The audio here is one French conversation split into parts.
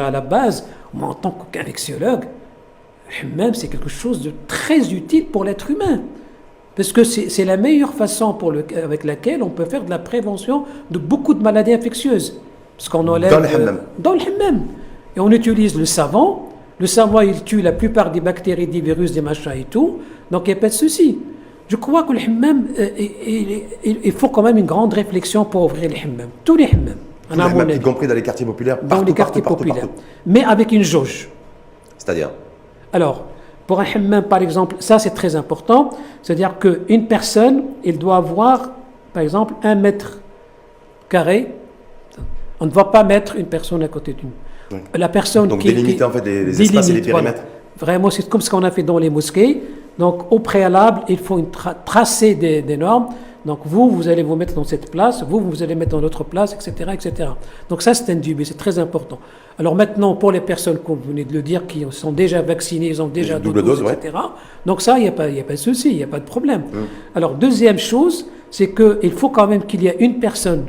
À la base, moi en tant qu'infectiologue, même c'est quelque chose de très utile pour l'être humain. Parce que c'est la meilleure façon avec laquelle on peut faire de la prévention de beaucoup de maladies infectieuses. Parce qu'on enlève... Dans le hammam. Dans le hammam. Et on utilise le savon. Le savon, il tue la plupart des bactéries, des virus, des machins et tout. Donc il n'y a pas de souci. Je crois que le hammam, il faut quand même une grande réflexion pour ouvrir les hammams. Tous les hammams. Y compris dans les quartiers populaires, dans les quartiers populaires. Mais avec une jauge. C'est-à-dire? Alors, pour un hammam, par exemple, ça c'est très important. C'est-à-dire qu'une personne, il doit avoir, par exemple, 1 mètre carré. On ne va pas mettre une personne à côté d'une. Oui. La personne donc délimiter en fait les espaces et les périmètres. Voilà. Vraiment, c'est comme ce qu'on a fait dans les mosquées. Donc, au préalable, il faut tracer des normes. Donc vous allez vous mettre dans cette place, vous allez mettre dans l'autre place, etc., etc. Donc ça, c'est indubitable, c'est très important. Alors maintenant, pour les personnes, comme vous venez de le dire, qui sont déjà vaccinées, ils ont déjà double dose, etc. Donc ça, il n'y a pas de souci, il n'y a pas de problème. Alors deuxième chose, c'est qu'il faut quand même qu'il y ait une personne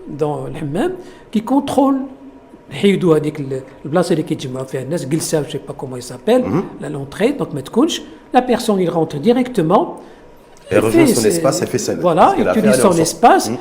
dans le hammam qui contrôle حيدوا هذيك البلاصه اللي كيتجمعوا فيها الناس جلسه je sais pas comment il s'appelle l'entrée donc ما تكونش la personne il rentre directement. Elle rejoint son espace, elle fait ça. Voilà, il utilise son espace,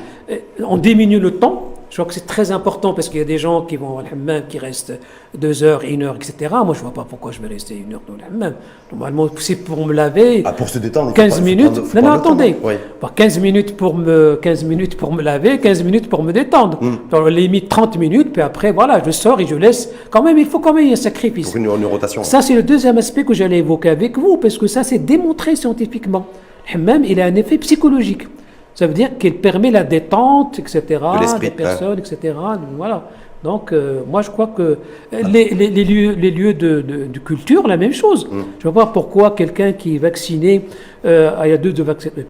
on diminue le temps. Je crois que c'est très important parce qu'il y a des gens qui vont au hammam, qui restent 2 heures, 1 heure, etc. Moi, je ne vois pas pourquoi je vais rester 1 heure dans le hammam. Normalement, c'est pour me laver. Ah, pour se détendre. 15 minutes. Non, attendez. Oui. 15 minutes pour me laver, 15 minutes pour me détendre. Dans la limite 30 minutes, puis après, voilà, je sors et je laisse. Quand même, il faut quand même un sacrifice. Pour une rotation. Ça, c'est le deuxième aspect que j'allais évoquer avec vous, parce que ça, c'est démontré scientifiquement. Le hammam, il a un effet psychologique. Ça veut dire qu'il permet la détente, etc., des personnes, etc. Voilà. Donc, moi, je crois que les lieux de culture, la même chose. Je ne vois pas pourquoi quelqu'un qui est vacciné, il y a deux vaccins.